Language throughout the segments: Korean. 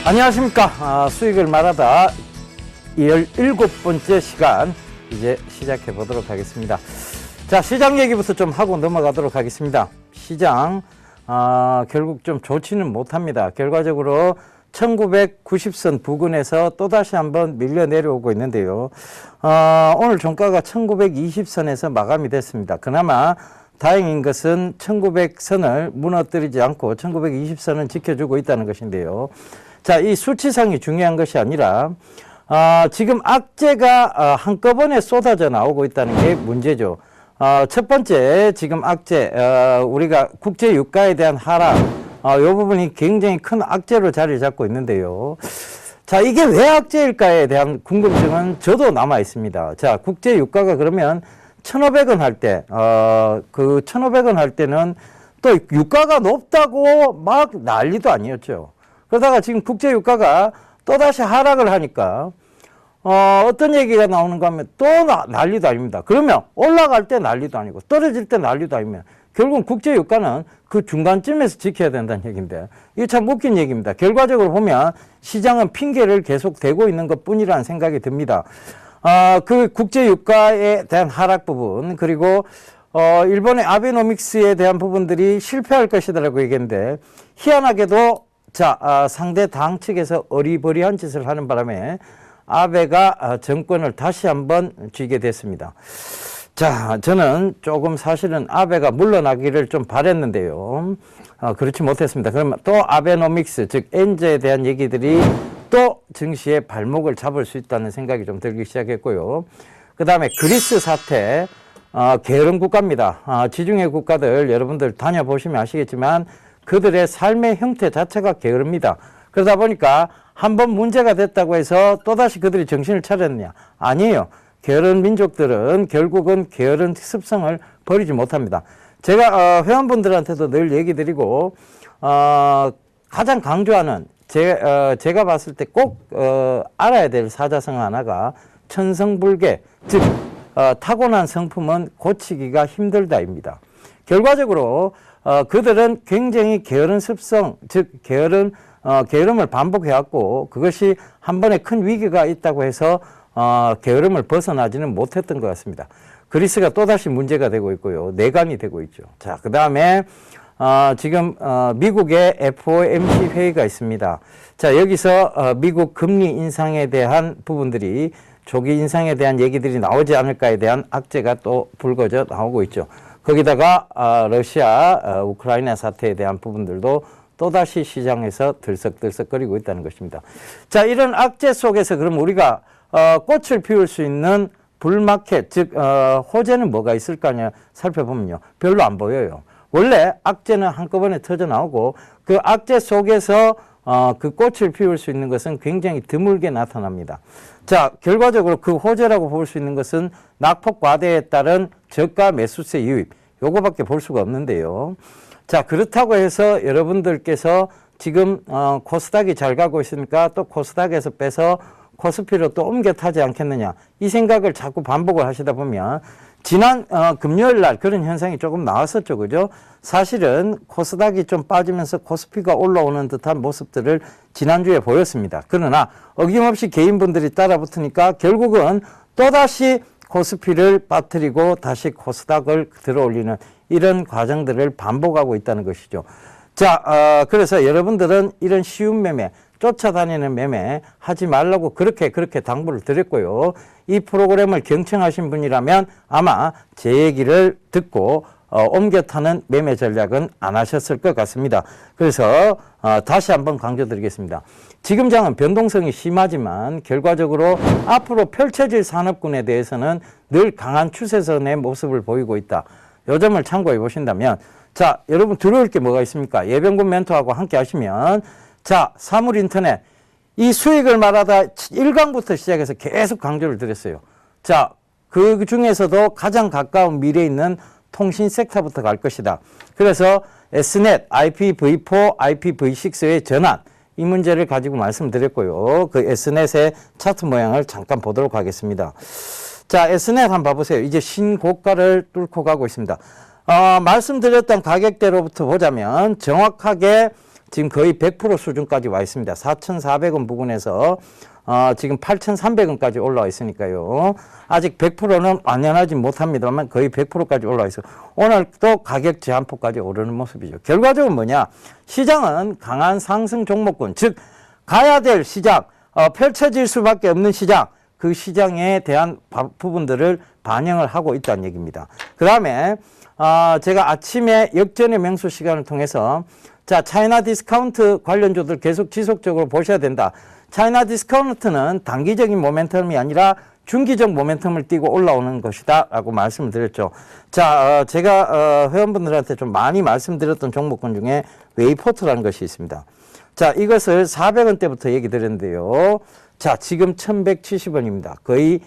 안녕하십니까. 수익을 말하다 17번째 시간 이제 시작해 보도록 하겠습니다. 자, 시장 얘기부터 좀 하고 넘어가도록 하겠습니다. 시장 결국 좀 좋지는 못합니다. 결과적으로 1990선 부근에서 또다시 한번 밀려 내려오고 있는데요. 오늘 종가가 1920선에서 마감이 됐습니다. 그나마 다행인 것은 1900선을 무너뜨리지 않고 1920선은 지켜주고 있다는 것인데요. 자, 이 수치상이 중요한 것이 아니라 지금 악재가 한꺼번에 쏟아져 나오고 있다는 게 문제죠. 첫 번째 지금 악재, 우리가 국제 유가에 대한 하락, 이 부분이 굉장히 큰 악재로 자리 잡고 있는데요. 자, 이게 왜 악재일까에 대한 궁금증은 저도 남아 있습니다. 자, 국제 유가가 그러면 1,500원 할 때, 그 1,500원 할 때는 또 유가가 높다고 막 난리도 아니었죠. 그러다가 지금 국제 유가가 또다시 하락을 하니까, 어떤 얘기가 나오는가 하면 또 난리도 아닙니다. 그러면 올라갈 때 난리도 아니고 떨어질 때 난리도 아니면 결국 국제 유가는 그 중간쯤에서 지켜야 된다는 얘기인데, 이게 참 웃긴 얘기입니다. 결과적으로 보면 시장은 핑계를 계속 대고 있는 것 뿐이라는 생각이 듭니다. 그 국제 유가에 대한 하락 부분, 그리고 일본의 아베노믹스에 대한 부분들이 실패할 것이라고 얘기했는데, 희한하게도 자, 상대 당 측에서 어리버리한 짓을 하는 바람에 아베가 정권을 다시 한번 쥐게 됐습니다. 자, 저는 조금 사실은 아베가 물러나기를 좀 바랬는데요. 그렇지 못했습니다. 그러면 또 아베노믹스, 즉 엔저에 대한 얘기들이 또 증시의 발목을 잡을 수 있다는 생각이 좀 들기 시작했고요. 그 다음에 그리스 사태, 게으른 국가입니다. 지중해 국가들 여러분들 다녀보시면 아시겠지만 그들의 삶의 형태 자체가 게으릅니다. 그러다 보니까 한번 문제가 됐다고 해서 또다시 그들이 정신을 차렸느냐? 아니에요. 게으른 민족들은 결국은 게으른 습성을 버리지 못합니다. 제가 회원분들한테도 늘 얘기 드리고 가장 강조하는 제가 봤을 때 꼭 알아야 될 사자성 하나가 천성불개, 즉 타고난 성품은 고치기가 힘들다입니다. 결과적으로 그들은 굉장히 게으른 습성, 즉 게으름을 반복해왔고 그것이 한 번에 큰 위기가 있다고 해서 게으름을 벗어나지는 못했던 것 같습니다. 그리스가 또다시 문제가 되고 있고요. 내관이 되고 있죠. 자, 그 다음에 지금 미국의 FOMC 회의가 있습니다. 자, 여기서 미국 금리 인상에 대한 부분들이, 조기 인상에 대한 얘기들이 나오지 않을까에 대한 악재가 또 불거져 나오고 있죠. 거기다가 러시아, 우크라이나 사태에 대한 부분들도 또다시 시장에서 들썩들썩거리고 있다는 것입니다. 자, 이런 악재 속에서 그럼 우리가 꽃을 피울 수 있는 불마켓, 즉 호재는 뭐가 있을까 살펴보면요, 별로 안 보여요. 원래 악재는 한꺼번에 터져 나오고 그 악재 속에서 그 꽃을 피울 수 있는 것은 굉장히 드물게 나타납니다. 자, 결과적으로 그 호재라고 볼 수 있는 것은 낙폭 과대에 따른 저가 매수세 유입, 요거밖에 볼 수가 없는데요. 자, 그렇다고 해서 여러분들께서 지금 코스닥이 잘 가고 있으니까 또 코스닥에서 빼서 코스피로 또 옮겨 타지 않겠느냐, 이 생각을 자꾸 반복을 하시다 보면 지난 금요일 날 그런 현상이 조금 나왔었죠. 그죠? 사실은 코스닥이 좀 빠지면서 코스피가 올라오는 듯한 모습들을 지난주에 보였습니다. 그러나 어김없이 개인분들이 따라붙으니까 결국은 또다시 코스피를 빠뜨리고 다시 코스닥을 들어올리는 이런 과정들을 반복하고 있다는 것이죠. 자, 그래서 여러분들은 이런 쉬운 매매, 쫓아다니는 매매 하지 말라고 그렇게 당부를 드렸고요. 이 프로그램을 경청하신 분이라면 아마 제 얘기를 듣고 옮겨 타는 매매 전략은 안 하셨을 것 같습니다. 그래서 다시 한번 강조드리겠습니다. 지금 장은 변동성이 심하지만 결과적으로 앞으로 펼쳐질 산업군에 대해서는 늘 강한 추세선의 모습을 보이고 있다. 요 점을 참고해 보신다면, 자, 여러분 들어올 게 뭐가 있습니까? 예병군 멘토하고 함께 하시면, 자, 사물인터넷, 이 수익을 말하다 1강부터 시작해서 계속 강조를 드렸어요. 자, 그 중에서도 가장 가까운 미래에 있는 통신 섹터부터 갈 것이다. 그래서 Snet, IPv4, IPv6의 전환, 이 문제를 가지고 말씀드렸고요. 그 S넷의 차트 모양을 잠깐 보도록 하겠습니다. 자, Snet 한번 봐보세요. 이제 신고가를 뚫고 가고 있습니다. 말씀드렸던 가격대로부터 보자면 정확하게 지금 거의 100% 수준까지 와 있습니다. 4,400원 부근에서 지금 8,300원까지 올라와 있으니까요. 아직 100%는 완연하지 못합니다만 거의 100%까지 올라와 있어요. 오늘 또 가격 제한폭까지 오르는 모습이죠. 결과적으로 뭐냐? 시장은 강한 상승 종목군, 즉 가야 될 시장, 펼쳐질 수밖에 없는 시장, 그 시장에 대한 부분들을 반영을 하고 있다는 얘기입니다. 그 다음에 제가 아침에 역전의 명수 시간을 통해서 자, 차이나 디스카운트 관련주들 계속 지속적으로 보셔야 된다. 차이나 디스카운트는 단기적인 모멘텀이 아니라 중기적 모멘텀을 띠고 올라오는 것이다 라고 말씀을 드렸죠. 자, 제가 회원분들한테 좀 많이 말씀드렸던 종목군 중에 웨이포트라는 것이 있습니다. 자, 이것을 400원대부터 얘기 드렸는데요. 자, 지금 1170원입니다. 거의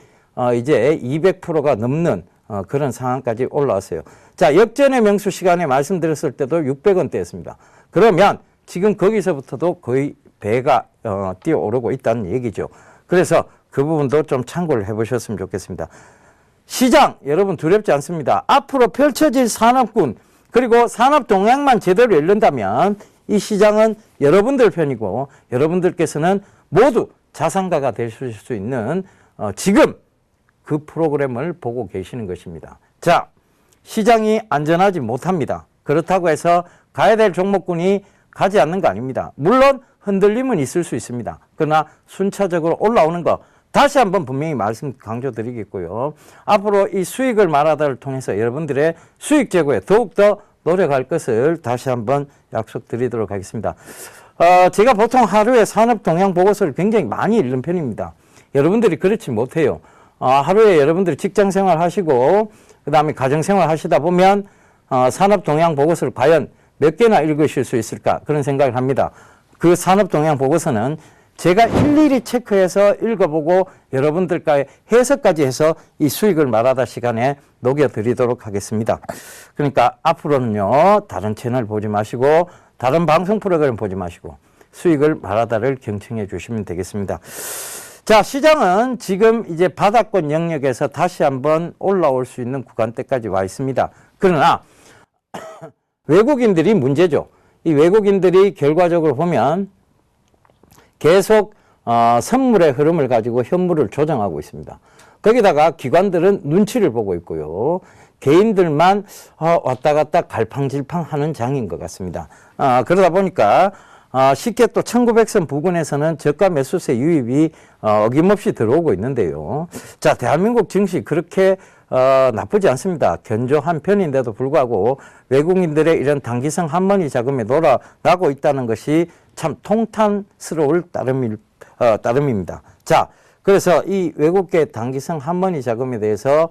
이제 200%가 넘는 그런 상황까지 올라왔어요. 자, 역전의 명수 시간에 말씀드렸을 때도 600원대였습니다. 그러면 지금 거기서부터도 거의 배가 뛰어오르고 있다는 얘기죠. 그래서 그 부분도 좀 참고를 해보셨으면 좋겠습니다. 시장 여러분 두렵지 않습니다. 앞으로 펼쳐질 산업군 그리고 산업 동향만 제대로 열린다면 이 시장은 여러분들 편이고 여러분들께서는 모두 자산가가 되실 수 있는 지금 그 프로그램을 보고 계시는 것입니다. 자, 시장이 안전하지 못합니다. 그렇다고 해서 가야 될 종목군이 가지 않는 거 아닙니다. 물론 흔들림은 있을 수 있습니다. 그러나 순차적으로 올라오는 거 다시 한번 분명히 말씀 강조드리겠고요. 앞으로 이 수익을 말하다를 통해서 여러분들의 수익 제고에 더욱더 노력할 것을 다시 한번 약속드리도록 하겠습니다. 제가 보통 하루에 산업 동향 보고서를 굉장히 많이 읽는 편입니다. 여러분들이 그렇지 못해요. 하루에 여러분들이 직장 생활 하시고 그 다음에 가정 생활 하시다 보면 산업 동향 보고서를 과연 몇 개나 읽으실 수 있을까 그런 생각을 합니다. 그 산업 동향 보고서는 제가 일일이 체크해서 읽어보고 여러분들과의 해석까지 해서 이 수익을 말하다 시간에 녹여드리도록 하겠습니다. 그러니까 앞으로는요, 다른 채널 보지 마시고 다른 방송 프로그램 보지 마시고 수익을 말하다를 경청해 주시면 되겠습니다. 자, 시장은 지금 이제 바닥권 영역에서 다시 한번 올라올 수 있는 구간대까지 와 있습니다. 그러나 외국인들이 문제죠. 이 외국인들이 결과적으로 보면 계속 선물의 흐름을 가지고 현물을 조정하고 있습니다. 거기다가 기관들은 눈치를 보고 있고요. 개인들만 왔다 갔다 갈팡질팡 하는 장인 것 같습니다. 그러다 보니까 쉽게 또 1900선 부근에서는 저가 매수세 유입이 어김없이 들어오고 있는데요. 자, 대한민국 증시 그렇게 나쁘지 않습니다. 견조한 편인데도 불구하고 외국인들의 이런 단기성 한머니 자금이 놀아나고 있다는 것이 참 통탄스러울 따름입니다. 자, 그래서 이 외국계 단기성 한머니 자금에 대해서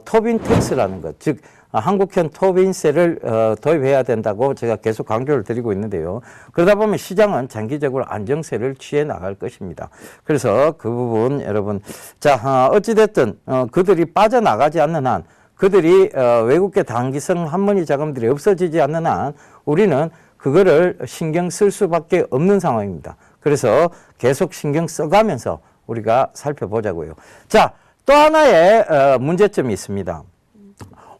토빈 텍스라는 것, 즉 한국형 토빈세를 도입해야 된다고 제가 계속 강조를 드리고 있는데요. 그러다 보면 시장은 장기적으로 안정세를 취해 나갈 것입니다. 그래서 그 부분 여러분, 자, 어찌됐든 그들이 빠져나가지 않는 한, 그들이 외국계 단기성 한머니 자금들이 없어지지 않는 한 우리는 그거를 신경 쓸 수밖에 없는 상황입니다. 그래서 계속 신경 써가면서 우리가 살펴보자고요. 자, 또 하나의 문제점이 있습니다.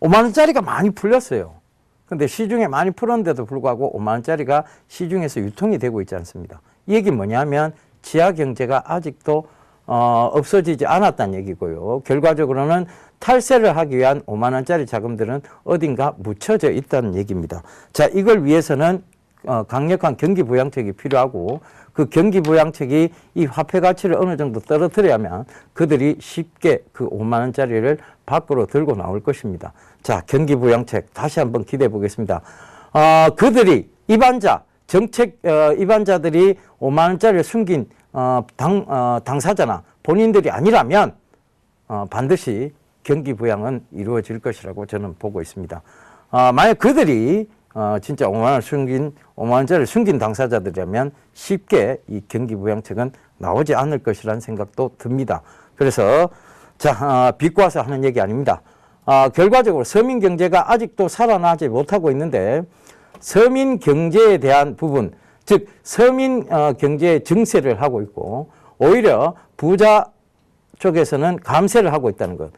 5만원짜리가 많이 풀렸어요. 근데 시중에 많이 풀었는데도 불구하고 5만원짜리가 시중에서 유통이 되고 있지 않습니다. 이 얘기 뭐냐면 지하 경제가 아직도 없어지지 않았다는 얘기고요. 결과적으로는 탈세를 하기 위한 5만원짜리 자금들은 어딘가 묻혀져 있다는 얘기입니다. 자, 이걸 위해서는 강력한 경기 부양책이 필요하고 그 경기 부양책이 이 화폐 가치를 어느 정도 떨어뜨려야면 그들이 쉽게 그 5만원짜리를 밖으로 들고 나올 것입니다. 자, 경기 부양책 다시 한번 기대해 보겠습니다. 그들이 정책 입안자들이 5만원짜리를 숨긴 당사자나 본인들이 아니라면 반드시 경기 부양은 이루어질 것이라고 저는 보고 있습니다. 만약 그들이 진짜 5만원짜리를 숨긴 당사자들이라면 쉽게 이 경기부양책은 나오지 않을 것이라는 생각도 듭니다. 그래서 자, 비꼬아서 하는 얘기 아닙니다. 결과적으로 서민 경제가 아직도 살아나지 못하고 있는데 서민 경제에 대한 부분, 즉 서민 경제의 증세를 하고 있고 오히려 부자 쪽에서는 감세를 하고 있다는 것.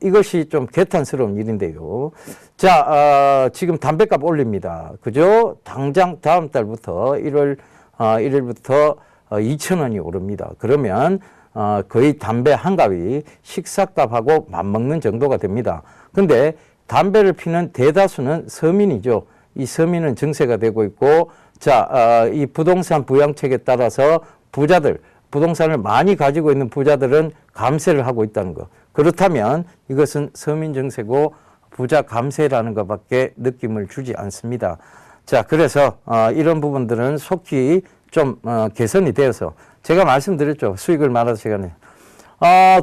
이것이 좀 개탄스러운 일인데요. 자, 지금 담배값 올립니다. 그죠? 당장 다음 달부터 1월 1일부터 2,000원이 오릅니다. 그러면 거의 담배 한 갑이 식사값하고 맞먹는 정도가 됩니다. 근데 담배를 피는 대다수는 서민이죠. 이 서민은 증세가 되고 있고, 자, 이 부동산 부양책에 따라서 부자들, 부동산을 많이 가지고 있는 부자들은 감세를 하고 있다는 거. 그렇다면 이것은 서민 증세고 부자 감세라는 것밖에 느낌을 주지 않습니다. 자, 그래서 이런 부분들은 속히 좀 개선이 되어서 제가 말씀드렸죠. 수익을 말하는 시간에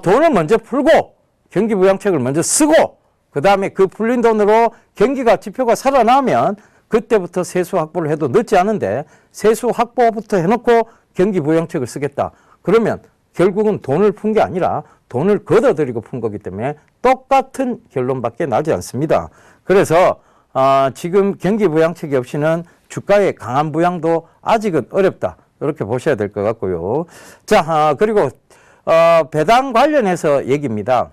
돈을 먼저 풀고 경기부양책을 먼저 쓰고 그 다음에 그 풀린 돈으로 경기가 지표가 살아나면 그때부터 세수 확보를 해도 늦지 않은데 세수 확보부터 해놓고 경기부양책을 쓰겠다. 그러면 결국은 돈을 푼 게 아니라 돈을 걷어들이고 푼 거기 때문에 똑같은 결론밖에 나지 않습니다. 그래서 지금 경기부양책이 없이는 주가의 강한 부양도 아직은 어렵다. 이렇게 보셔야 될 것 같고요. 자, 그리고 배당 관련해서 얘기입니다.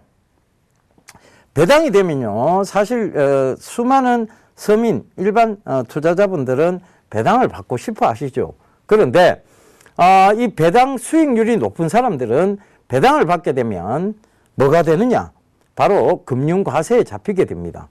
배당이 되면요, 사실 수많은 서민, 일반 투자자분들은 배당을 받고 싶어 하시죠. 그런데 이 배당 수익률이 높은 사람들은 배당을 받게 되면 뭐가 되느냐? 바로 금융과세에 잡히게 됩니다.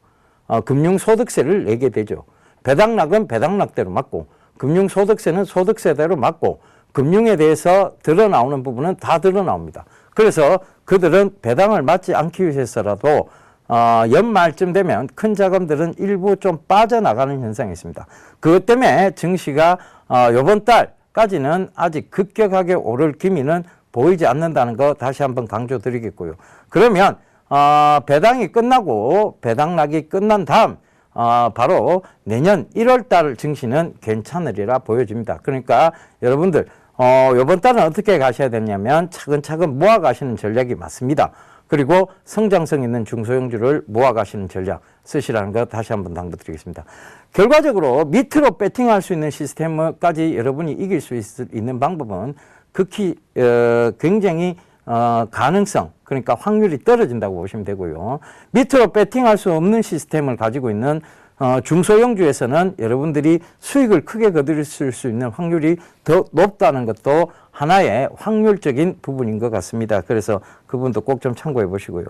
금융소득세를 내게 되죠. 배당락은 배당락대로 맞고 금융소득세는 소득세대로 맞고 금융에 대해서 드러나오는 부분은 다 드러나옵니다. 그래서 그들은 배당을 맞지 않기 위해서라도 연말쯤 되면 큰 자금들은 일부 좀 빠져나가는 현상이 있습니다. 그것 때문에 증시가 이번 달까지는 아직 급격하게 오를 기미는 보이지 않는다는 거 다시 한번 강조드리겠고요. 그러면 배당이 끝나고 배당락이 끝난 다음 바로 내년 1월 달 증시는 괜찮으리라 보여집니다. 그러니까 여러분들 이번 달은 어떻게 가셔야 되냐면 차근차근 모아 가시는 전략이 맞습니다. 그리고 성장성 있는 중소형주를 모아 가시는 전략 쓰시라는 거 다시 한번 당부드리겠습니다. 결과적으로 밑으로 배팅할 수 있는 시스템까지 여러분이 이길 수 있는 방법은 극히 굉장히 가능성, 그러니까 확률이 떨어진다고 보시면 되고요. 밑으로 배팅할 수 없는 시스템을 가지고 있는 중소형주에서는 여러분들이 수익을 크게 거두실 수 있는 확률이 더 높다는 것도 하나의 확률적인 부분인 것 같습니다. 그래서 그 부분도 꼭 좀 참고해 보시고요.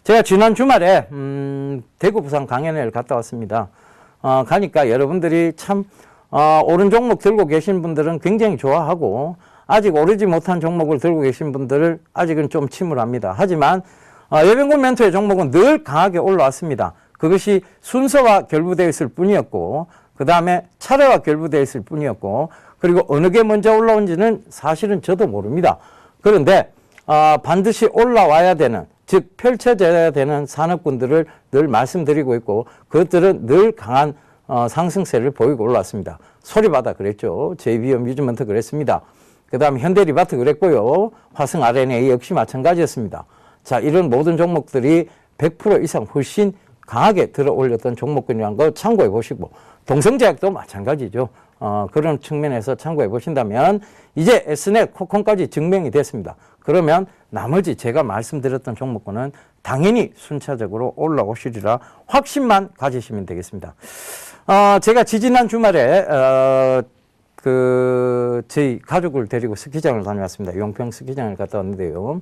제가 지난 주말에 대구 부산 강연회를 갔다 왔습니다. 가니까 여러분들이 참 오른 종목 들고 계신 분들은 굉장히 좋아하고 아직 오르지 못한 종목을 들고 계신 분들을 아직은 좀 침울합니다. 하지만 예병군 멘토의 종목은 늘 강하게 올라왔습니다. 그것이 순서와 결부되어 있을 뿐이었고 그 다음에 차례와 결부되어 있을 뿐이었고 그리고 어느 게 먼저 올라온지는 사실은 저도 모릅니다. 그런데 반드시 올라와야 되는 즉 펼쳐져야 되는 산업군들을 늘 말씀드리고 있고 그것들은 늘 강한 상승세를 보이고 올라왔습니다. 소리바다 그랬죠. JB 어뮤즈먼트 그랬습니다. 그 다음에 현대리바트 그랬고요. 화성 RNA 역시 마찬가지였습니다. 자, 이런 모든 종목들이 100% 이상 훨씬 강하게 들어 올렸던 종목군이라는 거 참고해 보시고 동성제약도 마찬가지죠. 그런 측면에서 참고해 보신다면 이제 S넷, 코콘까지 증명이 됐습니다. 그러면 나머지 제가 말씀드렸던 종목군은 당연히 순차적으로 올라오시리라 확신만 가지시면 되겠습니다. 제가 지지난 주말에 저희 가족을 데리고 스키장을 다녀왔습니다. 용평 스키장을 갔다 왔는데요.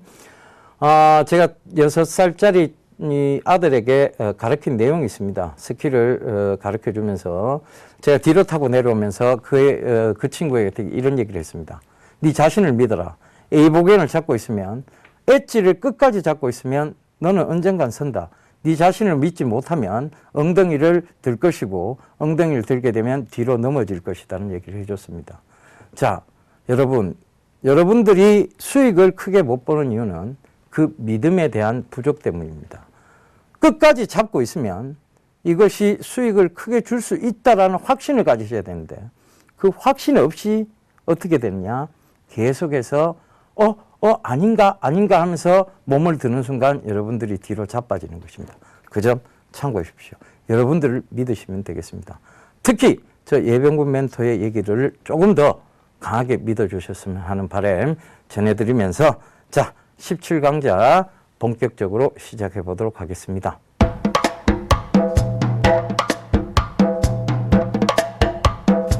제가 6살짜리 이 아들에게 가르친 내용이 있습니다. 스키를 가르쳐 주면서 제가 뒤로 타고 내려오면서 그 친구에게 이런 얘기를 했습니다. 네 자신을 믿어라. A복연을 잡고 있으면 엣지를 끝까지 잡고 있으면 너는 언젠간 선다. 네 자신을 믿지 못하면 엉덩이를 들 것이고 엉덩이를 들게 되면 뒤로 넘어질 것이라는 얘기를 해줬습니다. 자, 여러분들이 수익을 크게 못 보는 이유는 그 믿음에 대한 부족 때문입니다. 끝까지 잡고 있으면 이것이 수익을 크게 줄 수 있다라는 확신을 가지셔야 되는데 그 확신 없이 어떻게 되느냐? 계속해서 아닌가 하면서 몸을 드는 순간 여러분들이 뒤로 자빠지는 것입니다. 그 점 참고해 주십시오. 여러분들을 믿으시면 되겠습니다. 특히 저 예병군 멘토의 얘기를 조금 더 강하게 믿어주셨으면 하는 바람 전해드리면서 자 17강자 본격적으로 시작해 보도록 하겠습니다.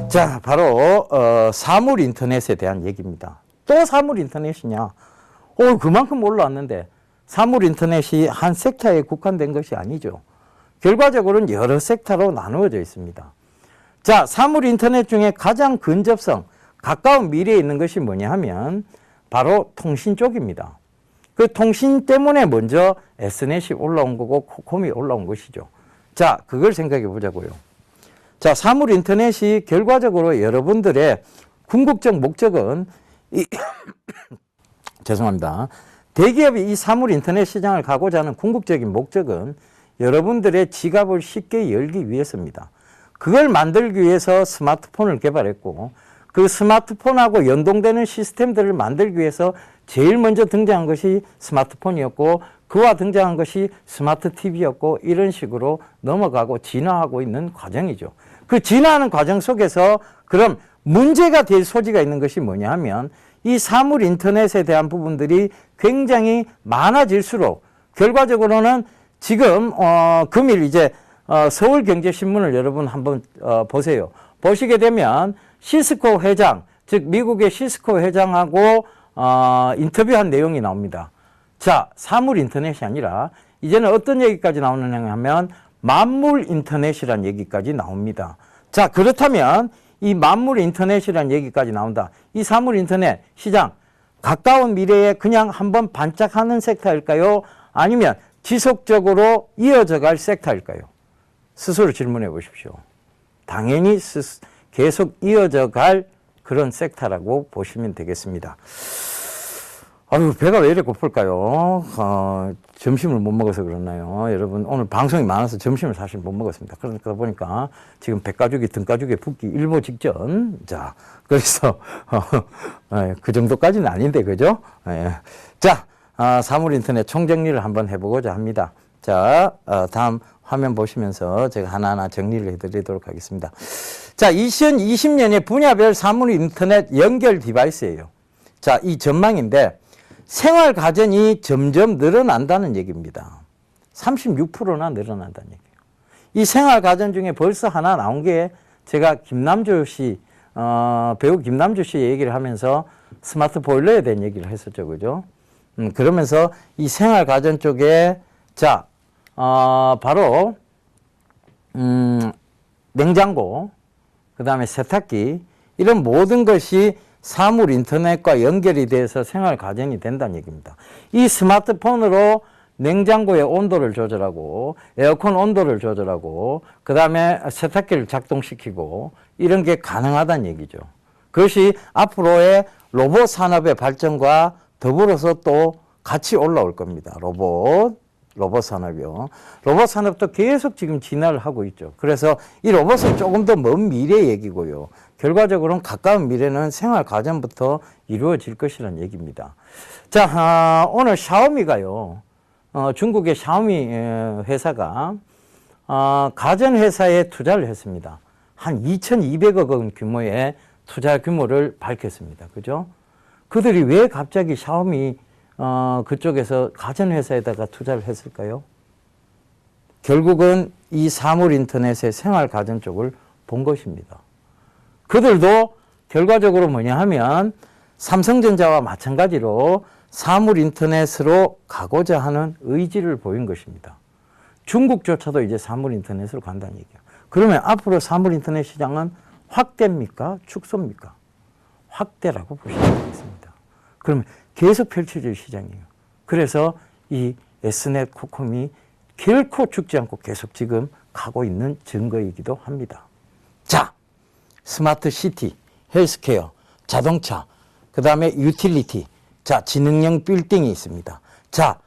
자, 바로 사물 인터넷에 대한 얘기입니다. 또 사물 인터넷이냐? 그만큼 올라왔는데 사물 인터넷이 한 섹터에 국한된 것이 아니죠. 결과적으로는 여러 섹터로 나누어져 있습니다. 자, 사물 인터넷 중에 가장 근접성, 가까운 미래에 있는 것이 뭐냐 하면 바로 통신 쪽입니다. 그 통신 때문에 먼저 S넷이 올라온 거고 코콤이 올라온 것이죠. 자, 그걸 생각해 보자고요. 자, 사물 인터넷이 결과적으로 여러분들의 궁극적 목적은 죄송합니다. 대기업이 이 사물 인터넷 시장을 가고자 하는 궁극적인 목적은 여러분들의 지갑을 쉽게 열기 위해서입니다. 그걸 만들기 위해서 스마트폰을 개발했고 그 스마트폰하고 연동되는 시스템들을 만들기 위해서 제일 먼저 등장한 것이 스마트폰이었고 그와 등장한 것이 스마트 TV였고 이런 식으로 넘어가고 진화하고 있는 과정이죠. 그 진화하는 과정 속에서 그럼 문제가 될 소지가 있는 것이 뭐냐 하면 이 사물 인터넷에 대한 부분들이 굉장히 많아질수록 결과적으로는 지금 금일 이제 서울경제신문을 여러분 한번 보세요. 보시게 되면 시스코 회장, 즉 미국의 시스코 회장하고 인터뷰한 내용이 나옵니다. 자, 사물 인터넷이 아니라 이제는 어떤 얘기까지 나오느냐 하면 만물 인터넷이라는 얘기까지 나옵니다. 자, 그렇다면 이 만물 인터넷이라는 얘기까지 나온다. 이 사물 인터넷 시장 가까운 미래에 그냥 한번 반짝하는 섹터일까요? 아니면 지속적으로 이어져 갈 섹터일까요? 스스로 질문해 보십시오. 당연히 계속 이어져 갈 그런 섹터라고 보시면 되겠습니다. 아유, 배가 왜 이렇게 고플까요? 점심을 못 먹어서 그렇나요? 여러분, 오늘 방송이 많아서 점심을 사실 못 먹었습니다. 그러다 보니까 지금 배가죽이 등가죽에 붙기 일보 직전. 자, 그래서, 그 정도까지는 아닌데, 그죠? 자, 사물 인터넷 총정리를 한번 해보고자 합니다. 자, 다음 화면 보시면서 제가 하나하나 정리를 해드리도록 하겠습니다. 자, 2020년에 분야별 사물 인터넷 연결 디바이스예요. 자, 이 전망인데 생활 가전이 점점 늘어난다는 얘기입니다. 36%나 늘어난다는 얘기예요. 이 생활 가전 중에 벌써 하나 나온 게 제가 김남주 씨, 배우 김남주 씨 얘기를 하면서 스마트 보일러에 대한 얘기를 했었죠. 그죠? 그러면서 이 생활 가전 쪽에 자, 바로 냉장고, 그 다음에 세탁기 이런 모든 것이 사물 인터넷과 연결이 돼서 생활 가전이 된다는 얘기입니다. 이 스마트폰으로 냉장고의 온도를 조절하고 에어컨 온도를 조절하고 그 다음에 세탁기를 작동시키고 이런 게 가능하다는 얘기죠. 그것이 앞으로의 로봇 산업의 발전과 더불어서 또 같이 올라올 겁니다. 로봇 산업이요. 로봇 산업도 계속 지금 진화를 하고 있죠. 그래서 이 로봇은 조금 더 먼 미래 얘기고요. 결과적으로는 가까운 미래는 생활 가전부터 이루어질 것이라는 얘기입니다. 자, 오늘 샤오미가요. 중국의 샤오미 회사가 가전회사에 투자를 했습니다. 한 2,200억 원 규모의 투자 규모를 밝혔습니다. 그죠? 그들이 왜 갑자기 샤오미 그쪽에서 가전회사에다가 투자를 했을까요? 결국은 이 사물 인터넷의 생활 가전 쪽을 본 것입니다. 그들도 결과적으로 뭐냐 하면 삼성전자와 마찬가지로 사물 인터넷으로 가고자 하는 의지를 보인 것입니다. 중국조차도 이제 사물 인터넷으로 간다는 얘기예요. 그러면 앞으로 사물 인터넷 시장은 확대입니까? 축소입니까? 확대라고 보시면 되겠습니다. 그러면 계속 펼쳐질 시장이에요. 그래서 이 S넷 코콤이 결코 죽지 않고 계속 지금 가고 있는 증거이기도 합니다. 자, 스마트 시티, 헬스케어, 자동차, 그 다음에 유틸리티, 자, 지능형 빌딩이 있습니다. 자,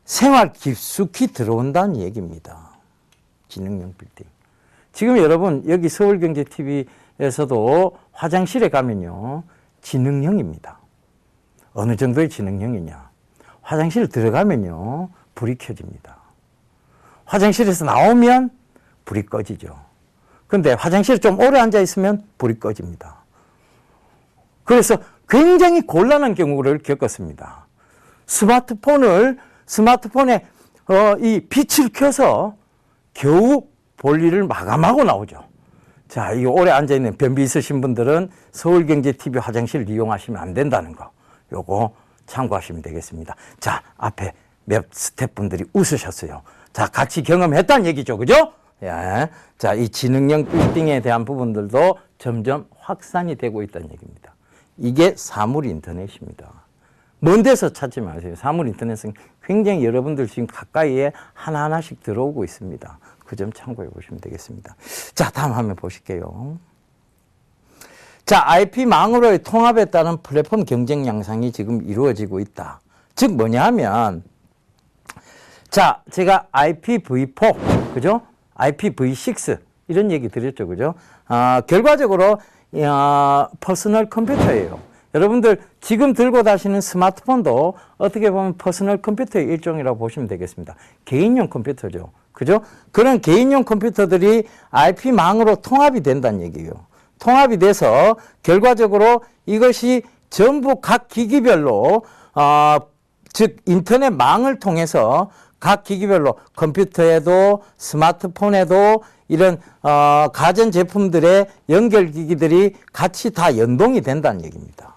생활 깊숙이 들어온다는 얘기입니다. 지능형 빌딩. 지금 여러분, 여기 서울경제TV에서도 화장실에 가면요, 지능형입니다. 어느 정도의 지능형이냐. 화장실 들어가면요, 불이 켜집니다. 화장실에서 나오면 불이 꺼지죠. 근데 화장실에 좀 오래 앉아 있으면 불이 꺼집니다. 그래서 굉장히 곤란한 경우를 겪었습니다. 스마트폰을 스마트폰에 이 빛을 켜서 겨우 볼일을 마감하고 나오죠. 자, 이 오래 앉아있는 변비 있으신 분들은 서울경제TV 화장실을 이용하시면 안 된다는 거, 요거 참고하시면 되겠습니다. 자, 앞에 몇 스태프분들이 웃으셨어요. 자, 같이 경험했다는 얘기죠. 그죠? 예. 자, 이 지능형 빌딩에 대한 부분들도 점점 확산이 되고 있다는 얘기입니다. 이게 사물 인터넷입니다. 먼 데서 찾지 마세요. 사물 인터넷은 굉장히 여러분들 지금 가까이에 하나하나씩 들어오고 있습니다. 그 점 참고해 보시면 되겠습니다. 자, 다음 화면 보실게요. 자, IP망으로의 통합에 따른 플랫폼 경쟁 양상이 지금 이루어지고 있다. 즉 뭐냐 하면, 자, 제가 IPv4, 그죠? IPv6 이런 얘기 드렸죠. 그죠? 결과적으로 퍼스널 컴퓨터예요. 여러분들 지금 들고 다니시는 스마트폰도 어떻게 보면 퍼스널 컴퓨터의 일종이라고 보시면 되겠습니다. 개인용 컴퓨터죠. 그죠? 그런 개인용 컴퓨터들이 IP망으로 통합이 된다는 얘기예요. 통합이 돼서 결과적으로 이것이 전부 각 기기별로 즉 인터넷망을 통해서 각 기기별로 컴퓨터에도 스마트폰에도 이런 가전제품들의 연결기기들이 같이 다 연동이 된다는 얘기입니다.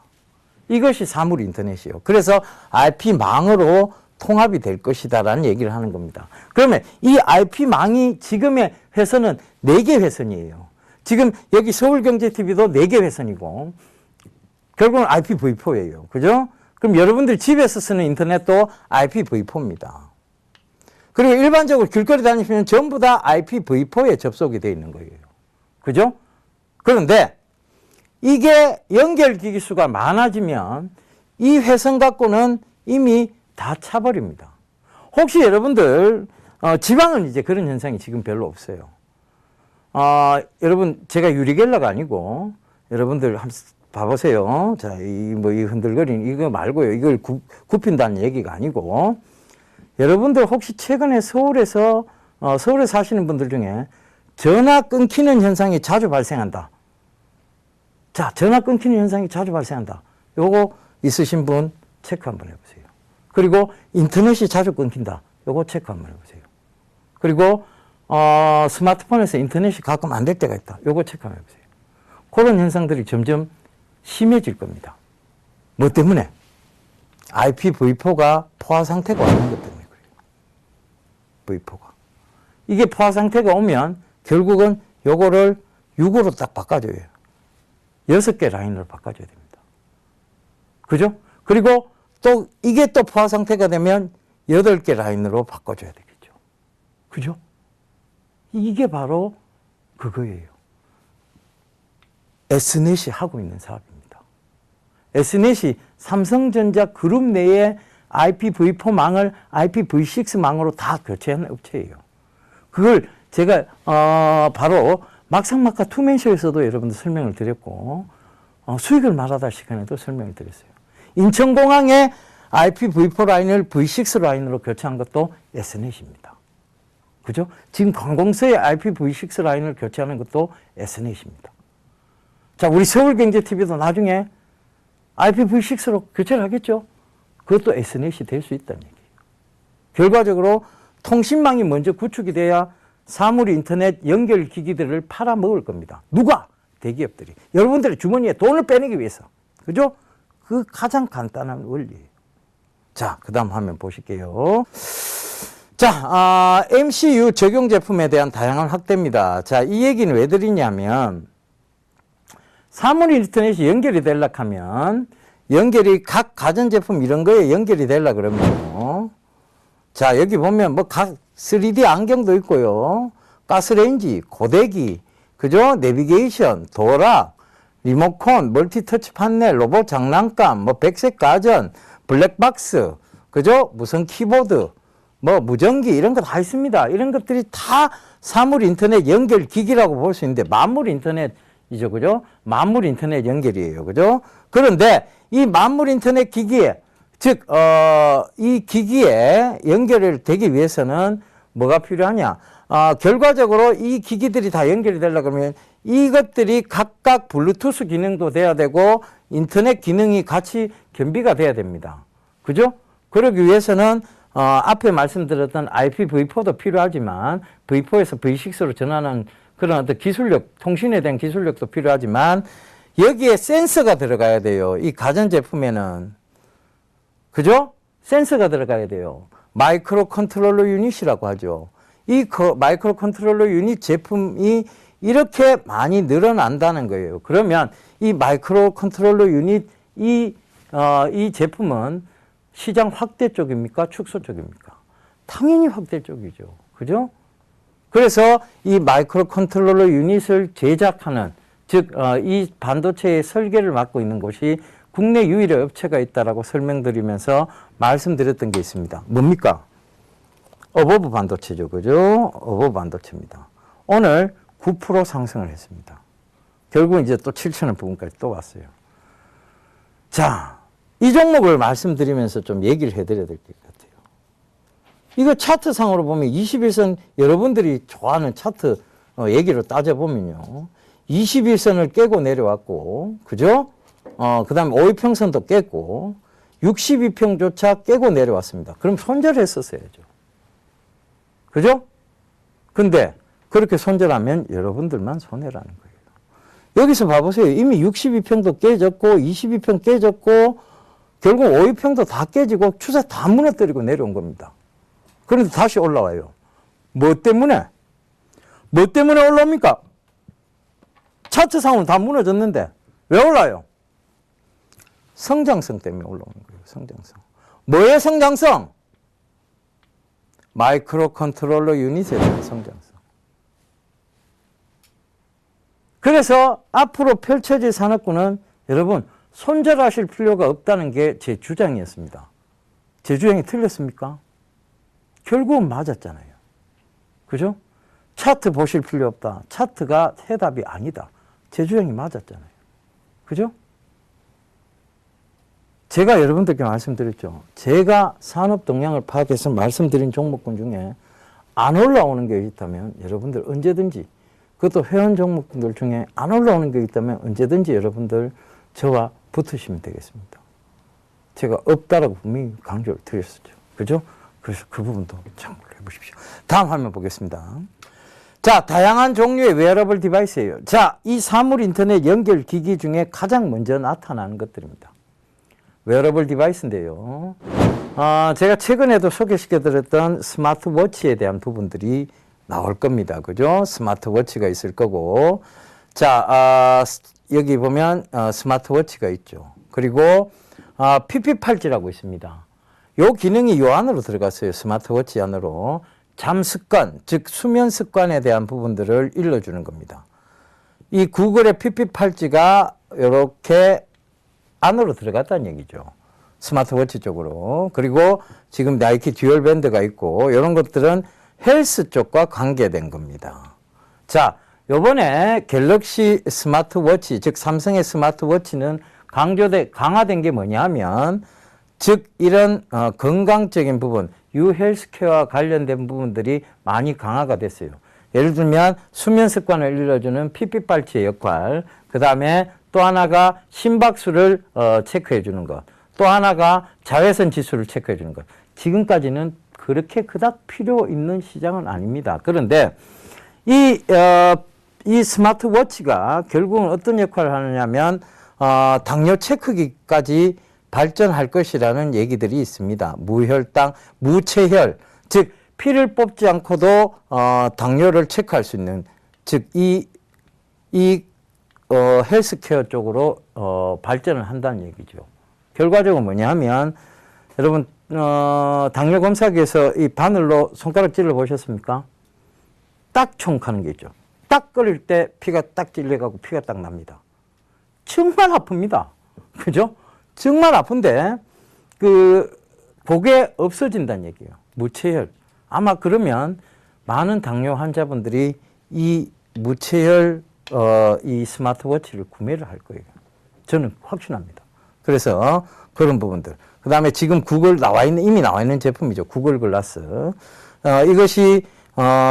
이것이 사물 인터넷이요. 그래서 IP망으로 통합이 될 것이다라는 얘기를 하는 겁니다. 그러면 이 IP망이 지금의 회선은 4개 회선이에요. 지금 여기 서울경제TV도 4개 회선이고 결국은 IPv4예요. 그죠? 그럼 여러분들 집에서 쓰는 인터넷도 IPv4입니다. 그리고 일반적으로 길거리 다니시면 전부 다 IPv4에 접속이 되어 있는 거예요. 그죠? 그런데 이게 연결기기 수가 많아지면 이 회선 갖고는 이미 다 차버립니다. 혹시 여러분들 지방은 이제 그런 현상이 지금 별로 없어요. 여러분 제가 유리겔러가 아니고 여러분들 한번 봐보세요. 자, 이 흔들거리는 이거 말고요. 이걸 굽힌다는 얘기가 아니고 여러분들 혹시 최근에 서울에 사시는 분들 중에 전화 끊기는 현상이 자주 발생한다. 자, 전화 끊기는 현상이 자주 발생한다. 요거 있으신 분 체크 한번 해보세요. 그리고 인터넷이 자주 끊긴다. 요거 체크 한번 해보세요. 그리고 스마트폰에서 인터넷이 가끔 안 될 때가 있다. 요거 체크 한번 해보세요. 그런 현상들이 점점 심해질 겁니다. 뭐 때문에? IPv4가 포화 상태가 오는 것 때문에 그래요. V4가. 이게 포화 상태가 오면 결국은 요거를 6으로 딱 바꿔줘요. 6개 라인으로 바꿔줘야 됩니다. 그죠? 그리고 또 이게 또 포화 상태가 되면 8개 라인으로 바꿔줘야 되겠죠. 그죠? 이게 바로 그거예요. S넷이 하고 있는 사업입니다. S넷이 삼성전자 그룹 내에 IPv4망을 IPv6망으로 다 교체하는 업체예요. 그걸 제가 바로 막상막하 투맨쇼에서도 여러분들 설명을 드렸고 수익을 말하다 시간에도 설명을 드렸어요. 인천공항에 IPv4 라인을 V6 라인으로 교체한 것도 S넷입니다. 그죠? 지금 관공서에 IPv6 라인을 교체하는 것도 S넷입니다. 자, 우리 서울경제TV도 나중에 IPv6로 교체를 하겠죠? 그것도 S넷이 될 수 있다는 얘기예요. 결과적으로 통신망이 먼저 구축이 돼야 사물 인터넷 연결 기기들을 팔아먹을 겁니다. 누가? 대기업들이. 여러분들의 주머니에 돈을 빼내기 위해서. 그죠? 그 가장 간단한 원리예요. 자, 그 다음 화면 보실게요. 자, MCU 적용 제품에 대한 다양한 확대입니다. 자, 이 얘기는 왜 드리냐면 사물 인터넷이 연결이 되려고 하면 연결이 각 가전제품 이런 거에 연결이 되려고 그러면요. 자, 여기 보면 뭐 각 3D 안경도 있고요. 가스레인지, 고데기, 그죠? 내비게이션, 도락, 리모컨, 멀티터치 판넬, 로봇 장난감, 뭐 백색 가전, 블랙박스, 그죠? 무선 키보드, 뭐 무전기 이런 거 다 있습니다. 이런 것들이 다 사물 인터넷 연결 기기라고 볼 수 있는데 만물 인터넷이죠. 그죠? 만물 인터넷 연결이에요. 그죠? 그런데 이 만물 인터넷 기기에 즉 이 기기에 연결이 되기 위해서는 뭐가 필요하냐? 결과적으로 이 기기들이 다 연결이 되려고 하면 이것들이 각각 블루투스 기능도 돼야 되고 인터넷 기능이 같이 겸비가 돼야 됩니다. 그죠? 그러기 위해서는 앞에 말씀드렸던 IPv4도 필요하지만 V4에서 V6로 전환하는 그런 어떤 기술력, 통신에 대한 기술력도 필요하지만 여기에 센서가 들어가야 돼요. 이 가전제품에는. 그죠? 센서가 들어가야 돼요. 마이크로 컨트롤러 유닛이라고 하죠. 이 마이크로 컨트롤러 유닛 제품이 이렇게 많이 늘어난다는 거예요. 그러면 이 마이크로 컨트롤러 유닛 이 제품은 시장 확대 쪽입니까? 축소 쪽입니까? 당연히 확대 쪽이죠. 그죠? 그래서 이 마이크로 컨트롤러 유닛을 제작하는, 즉, 이 반도체의 설계를 맡고 있는 곳이 국내 유일의 업체가 있다라고 설명드리면서 말씀드렸던 게 있습니다. 뭡니까? 어버브 반도체죠. 그죠? 어버브 반도체입니다. 오늘 9% 상승을 했습니다. 결국 이제 또 7,000원 부분까지 또 왔어요. 자, 이 종목을 말씀드리면서 좀 얘기를 해드려야 될 것 같아요. 이거 차트상으로 보면 21선, 여러분들이 좋아하는 차트 얘기로 따져보면요. 21선을 깨고 내려왔고, 그죠? 그 다음에 5위평선도 깼고, 62평조차 깨고 내려왔습니다. 그럼 손절했었어야죠. 그죠? 근데 그렇게 손절하면 여러분들만 손해라는 거예요. 여기서 봐보세요. 이미 62평도 깨졌고, 22평 깨졌고, 결국 5위평도 다 깨지고, 추세 다 무너뜨리고 내려온 겁니다. 그런데 다시 올라와요. 뭐 때문에? 뭐 때문에 올라옵니까? 차트상으로 다 무너졌는데, 왜 올라요? 성장성 때문에 올라오는 거예요. 성장성. 뭐의 성장성? 마이크로 컨트롤러 유닛에 대한 성장성. 그래서 앞으로 펼쳐질 산업군은 여러분 손절하실 필요가 없다는 게 제 주장이었습니다. 제 주장이 틀렸습니까? 결국은 맞았잖아요. 그죠? 차트 보실 필요 없다. 차트가 해답이 아니다. 제 주장이 맞았잖아요. 그죠? 제가 여러분들께 말씀드렸죠. 제가 산업 동향을 파악해서 말씀드린 종목군 중에 안 올라오는 게 있다면 여러분들 언제든지, 그것도 회원 종목들 중에 안 올라오는 게 있다면 언제든지 여러분들 저와 붙으시면 되겠습니다. 제가 없다라고 분명히 강조를 드렸었죠. 그죠? 그래서 그 부분도 참고를 해보십시오. 다음 화면 보겠습니다. 자, 다양한 종류의 웨어러블 디바이스예요. 자, 이 사물 인터넷 연결 기기 중에 가장 먼저 나타나는 것들입니다. 웨어러블 디바이스인데요. 제가 최근에도 소개시켜드렸던 스마트워치에 대한 부분들이 나올 겁니다. 그죠? 스마트워치가 있을 거고. 자, 여기 보면 스마트워치가 있죠. 그리고 PP팔찌라고 있습니다. 요 기능이 요 안으로 들어갔어요. 스마트워치 안으로. 잠 습관, 즉 수면 습관에 대한 부분들을 일러주는 겁니다. 이 구글의 PP팔찌가 이렇게 안으로 들어갔다는 얘기죠. 스마트워치 쪽으로. 그리고 지금 나이키 듀얼 밴드가 있고 이런 것들은 헬스 쪽과 관계된 겁니다. 자, 요번에 갤럭시 스마트워치, 즉 삼성의 스마트워치는 강화된 게 뭐냐면, 즉 이런 건강적인 부분, 유헬스케어와 관련된 부분들이 많이 강화가 됐어요. 예를 들면 수면 습관을 일러주는 PP팔찌의 역할, 그 다음에 또 하나가 심박수를 체크해 주는 것, 또 하나가 자외선 지수를 체크해 주는 것. 지금까지는 그렇게 그닥 필요 있는 시장은 아닙니다. 그런데 이 스마트워치가 결국은 어떤 역할을 하느냐면 당뇨 체크기까지 발전할 것이라는 얘기들이 있습니다. 무혈당, 무체혈, 즉 피를 뽑지 않고도 당뇨를 체크할 수 있는, 즉 헬스케어 쪽으로 발전을 한다는 얘기죠. 결과적으로 뭐냐 하면, 여러분 당뇨 검사기에서 이 바늘로 손가락 찔러 보셨습니까? 딱 총하는 게 있죠. 딱 끓일 때 피가 딱 찔려가고 피가 딱 납니다. 정말 아픕니다. 그죠? 정말 아픈데 그게 없어진다는 얘기예요. 무체혈. 아마 그러면 많은 당뇨 환자분들이 이 무체혈 이 스마트워치를 구매를 할 거예요. 저는 확신합니다. 그래서 그런 부분들. 그 다음에 지금 이미 나와 있는 제품이죠. 구글 글라스. 이것이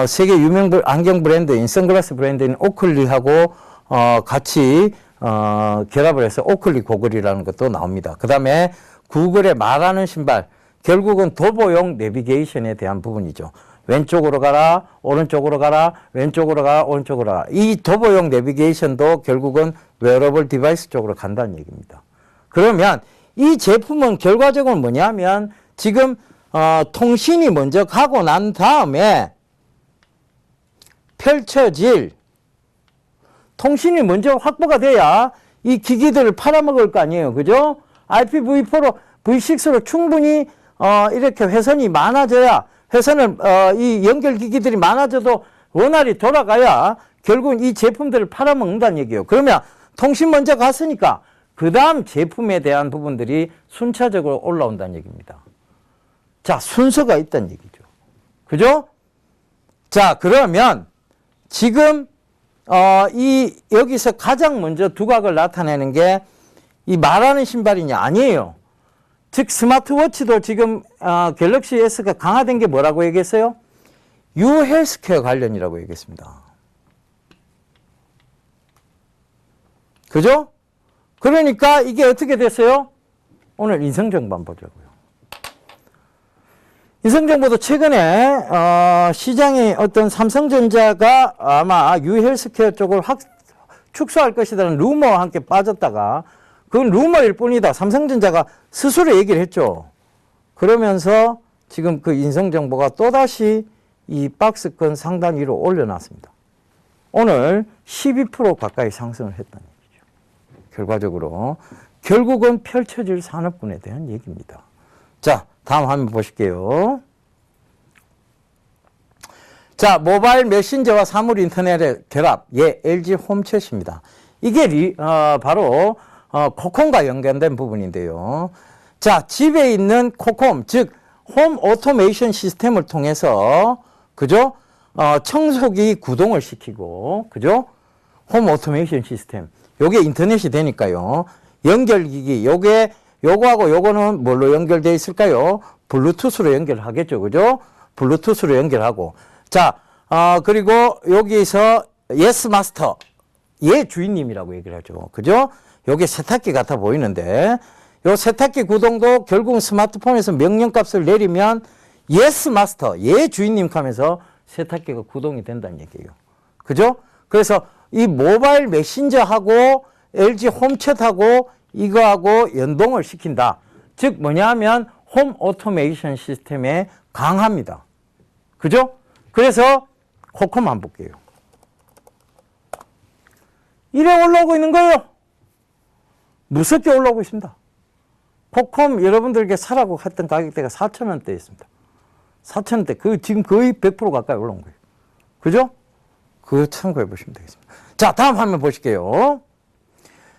세계 유명 안경 브랜드인, 선글라스 브랜드인 오클리하고 같이 결합을 해서 오클리 고글이라는 것도 나옵니다. 그 다음에 구글의 말하는 신발, 결국은 도보용 내비게이션에 대한 부분이죠. 왼쪽으로 가라, 오른쪽으로 가라, 왼쪽으로 가라, 오른쪽으로 가라. 이 도보용 내비게이션도 결국은 웨어러블 디바이스 쪽으로 간다는 얘기입니다. 그러면 이 제품은 결과적으로 뭐냐면 지금 통신이 먼저 가고 난 다음에 펼쳐질 통신이 먼저 확보가 돼야 이 기기들을 팔아먹을 거 아니에요. 그죠? IPv4로 V6로 충분히 이렇게 회선이 많아져야 회선을 이 연결기기들이 많아져도 원활히 돌아가야 결국은 이 제품들을 팔아먹는다는 얘기예요. 그러면 통신 먼저 갔으니까 그 다음 제품에 대한 부분들이 순차적으로 올라온다는 얘기입니다. 자, 순서가 있다는 얘기죠. 그죠? 자, 그러면 지금 여기서 가장 먼저 두각을 나타내는 게 이 말하는 신발이냐? 아니에요. 즉 스마트워치도 지금 갤럭시 S가 강화된 게 뭐라고 얘기했어요? 유헬스케어 관련이라고 얘기했습니다. 그죠? 그러니까 이게 어떻게 됐어요? 오늘 인성정보 한번 보자고요. 인성정보도 최근에 시장에 어떤 삼성전자가 아마 유헬스케어 쪽을 축소할 것이라는 루머와 함께 빠졌다가 그건 루머일 뿐이다. 삼성전자가 스스로 얘기를 했죠. 그러면서 지금 그 인성정보가 또다시 이 박스권 상단 위로 올려놨습니다. 오늘 12% 가까이 상승을 했다는 얘기죠. 결과적으로 결국은 펼쳐질 산업군에 대한 얘기입니다. 자, 다음 화면 보실게요. 자, 모바일 메신저와 사물 인터넷의 결합, LG 홈챗입니다. 이게 바로 코콤과 연관된 부분인데요. 자, 집에 있는 코콤, 즉 홈 오토메이션 시스템을 통해서 그죠? 청소기 구동을 시키고 그죠? 홈 오토메이션 시스템. 요게 인터넷이 되니까요. 연결기기, 요거하고 요거는 뭘로 연결되어 있을까요? 블루투스로 연결하겠죠. 그죠? 블루투스로 연결하고. 자, 그리고 여기서 예스 마스터. 예 주인님이라고 얘기를 하죠. 그죠? 요게 세탁기 같아 보이는데 요 세탁기 구동도 결국은 스마트폰에서 명령값을 내리면 예스 마스터, 예 주인님 하면서 세탁기가 구동이 된다는 얘기예요. 그죠? 그래서 이 모바일 메신저하고 LG 홈챗하고 이거하고 연동을 시킨다. 즉 뭐냐 하면 홈 오토메이션 시스템에 강합니다. 그죠? 그래서 코콤 한번 볼게요. 이래 올라오고 있는 거예요. 무섭게 올라오고 있습니다. 코콤 여러분들에게 사라고 했던 가격대가 4,000원대에 있습니다. 4,000원대. 지금 거의 100% 가까이 올라온 거예요. 그죠? 그거 참고해 보시면 되겠습니다. 자, 다음 화면 보실게요.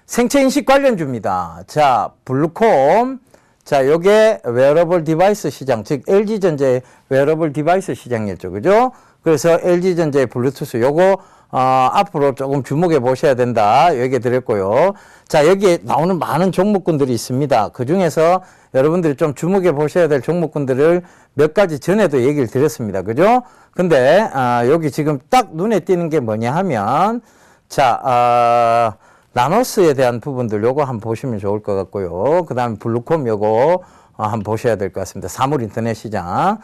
생체인식 관련주입니다. 자, 블루콤. 자, 요게 웨어러블 디바이스 시장, 즉 LG전자의 웨어러블 디바이스 시장이었죠. 그죠? 그래서 LG전자의 블루투스 요거 앞으로 조금 주목해 보셔야 된다. 얘기 드렸고요. 자, 여기에 나오는 많은 종목군들이 있습니다. 그 중에서 여러분들이 좀 주목해 보셔야 될 종목군들을 몇 가지 전에도 얘기를 드렸습니다. 그죠? 근데 여기 지금 딱 눈에 띄는 게 뭐냐 하면 자, 나노스에 대한 부분들 요거 한번 보시면 좋을 것 같고요. 그 다음에 블루콤 요거 한번 보셔야 될 것 같습니다. 사물 인터넷 시장.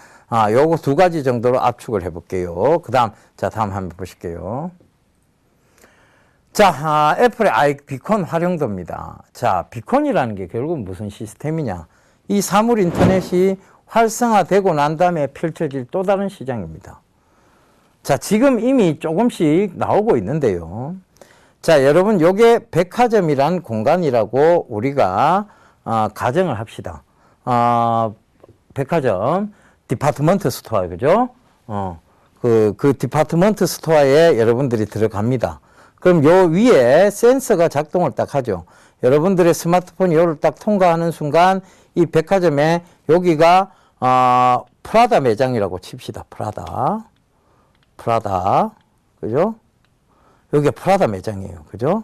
요거 두 가지 정도로 압축을 해볼게요. 그 다음, 자, 다음 한번 보실게요. 자, 애플의 비콘 활용도입니다. 자, 비콘이라는 게 결국 무슨 시스템이냐. 이 사물 인터넷이 활성화되고 난 다음에 펼쳐질 또 다른 시장입니다. 자, 지금 이미 조금씩 나오고 있는데요. 자, 여러분, 요게 백화점이란 공간이라고 우리가 가정을 합시다. 백화점, 디파트먼트 스토어, 그죠? 그 디파트먼트 스토어에 여러분들이 들어갑니다. 그럼 요 위에 센서가 작동을 딱 하죠. 여러분들의 스마트폰이 요를 딱 통과하는 순간 이 백화점에 여기가 프라다 매장이라고 칩시다. 프라다. 그죠? 여기가 프라다 매장이에요. 그죠?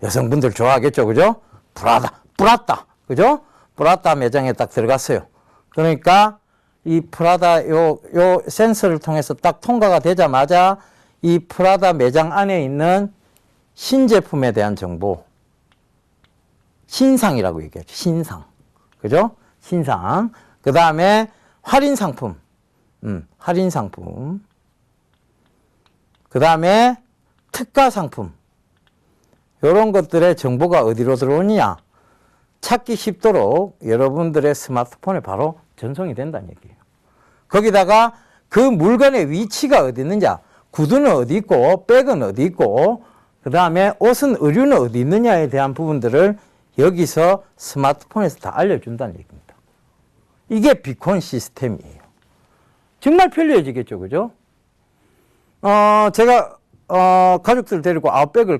여성분들 좋아하겠죠. 그죠? 프라다. 그죠? 프라다 매장에 딱 들어갔어요. 그러니까 이 프라다 요 센서를 통해서 딱 통과가 되자마자 이 프라다 매장 안에 있는 신제품에 대한 정보, 신상이라고 얘기하죠. 신상. 그죠? 신상. 그 다음에 할인 상품, 할인 상품. 그 다음에 특가 상품. 이런 것들의 정보가 어디로 들어오느냐? 찾기 쉽도록 여러분들의 스마트폰에 바로 전송이 된다는 얘기예요. 거기다가 그 물건의 위치가 어디 있느냐? 구두는 어디 있고, 백은 어디 있고, 그 다음에 옷은, 의류는 어디 있느냐에 대한 부분들을 여기서 스마트폰에서 다 알려준다는 얘기입니다. 이게 비콘 시스템이에요. 정말 편리해지겠죠, 그죠? 제가, 가족들 데리고 아웃백을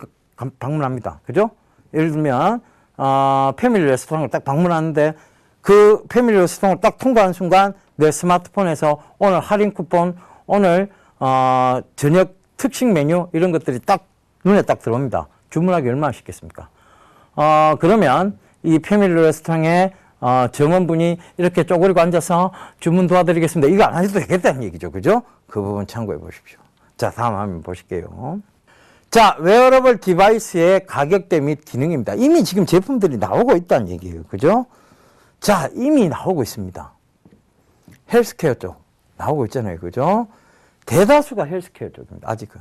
방문합니다. 그죠? 예를 들면, 패밀리 레스토랑을 딱 방문하는데, 그 패밀리 레스토랑을 딱 통과한 순간, 내 스마트폰에서 오늘 할인 쿠폰, 오늘, 저녁 특식 메뉴, 이런 것들이 딱 눈에 딱 들어옵니다. 주문하기 얼마나 쉽겠습니까? 그러면 이 패밀리 레스토랑에 점원분이 이렇게 쪼그리고 앉아서 주문 도와드리겠습니다. 이거 안 해도 되겠다는 얘기죠. 그죠? 그 부분 참고해 보십시오. 자, 다음 화면 보실게요. 자, 웨어러블 디바이스의 가격대 및 기능입니다. 이미 지금 제품들이 나오고 있다는 얘기예요. 그죠? 자, 이미 나오고 있습니다. 헬스케어 쪽 나오고 있잖아요. 그죠? 대다수가 헬스케어 쪽입니다. 아직은.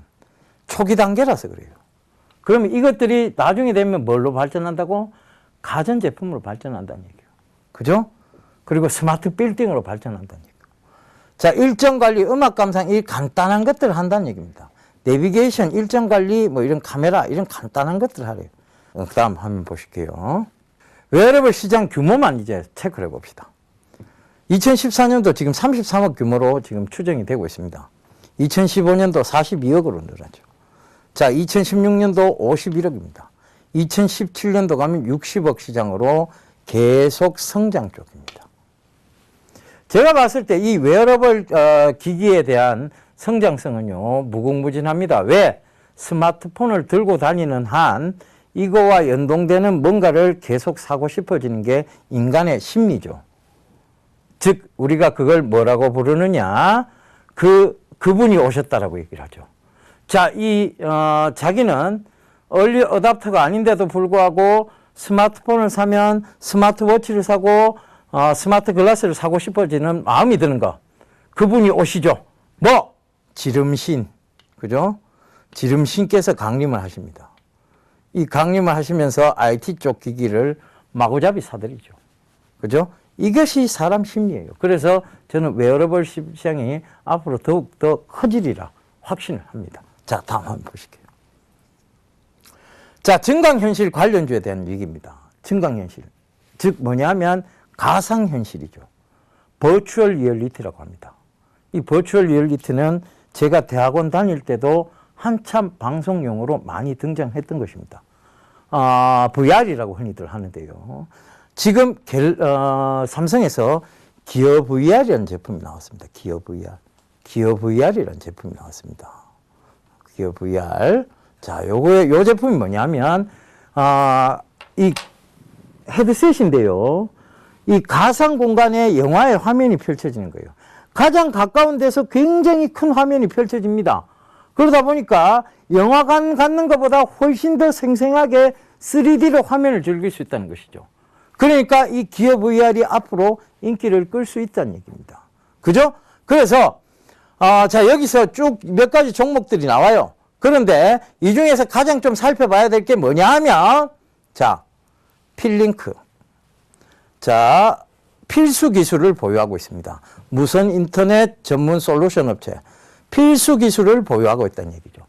초기 단계라서 그래요. 그러면 이것들이 나중에 되면 뭘로 발전한다고? 가전제품으로 발전한다는 얘기예요. 그죠? 그리고 스마트 빌딩으로 발전한다는 얘기예요. 자, 일정 관리, 음악 감상, 이 간단한 것들을 한다는 얘기입니다. 내비게이션, 일정 관리, 뭐 이런 카메라, 이런 간단한 것들을 하래요. 그 다음 화면 보실게요. 웨어러블 시장 규모만 이제 체크를 해봅시다. 2014년도 지금 33억 규모로 지금 추정이 되고 있습니다. 2015년도 42억으로 늘었죠. 자, 2016년도 51억입니다. 2017년도 가면 60억 시장으로 계속 성장 쪽입니다. 제가 봤을 때 이 웨어러블 기기에 대한 성장성은요, 무궁무진합니다. 왜? 스마트폰을 들고 다니는 한 이거와 연동되는 뭔가를 계속 사고 싶어지는 게 인간의 심리죠. 즉, 우리가 그걸 뭐라고 부르느냐? 그분이 오셨다라고 얘기를 하죠. 자, 자기는 얼리 어답터가 아닌데도 불구하고 스마트폰을 사면 스마트워치를 사고 스마트 글라스를 사고 싶어지는 마음이 드는 거. 그분이 오시죠. 뭐? 지름신. 그죠? 지름신께서 강림을 하십니다. 이 강림을 하시면서 IT 쪽 기기를 마구잡이 사들이죠. 그죠? 이것이 사람 심리예요. 그래서 저는 웨어러블 시장이 앞으로 더욱 더 커지리라 확신을 합니다. 자, 다음 한번 보실게요. 자, 증강현실 관련주에 대한 얘기입니다. 증강현실. 즉 뭐냐면 가상현실이죠. 버추얼 리얼리티라고 합니다. 이 버추얼 리얼리티는 제가 대학원 다닐 때도 한참 방송용으로 많이 등장했던 것입니다. VR이라고 흔히들 하는데요. 지금 삼성에서 기어 VR이라는 제품이 나왔습니다. 기어 VR. 기어 VR이라는 제품이 나왔습니다. 기어 VR. 자, 요 제품이 뭐냐면, 이 헤드셋인데요. 이 가상 공간에 영화의 화면이 펼쳐지는 거예요. 가장 가까운 데서 굉장히 큰 화면이 펼쳐집니다. 그러다 보니까 영화관 갖는 것보다 훨씬 더 생생하게 3D로 화면을 즐길 수 있다는 것이죠. 그러니까 이 기어 VR이 앞으로 인기를 끌 수 있다는 얘기입니다. 그죠? 그래서, 자, 여기서 쭉 몇 가지 종목들이 나와요. 그런데 이 중에서 가장 좀 살펴봐야 될 게 뭐냐 하면, 자, 필링크. 자, 필수 기술을 보유하고 있습니다. 무선 인터넷 전문 솔루션 업체. 필수 기술을 보유하고 있다는 얘기죠.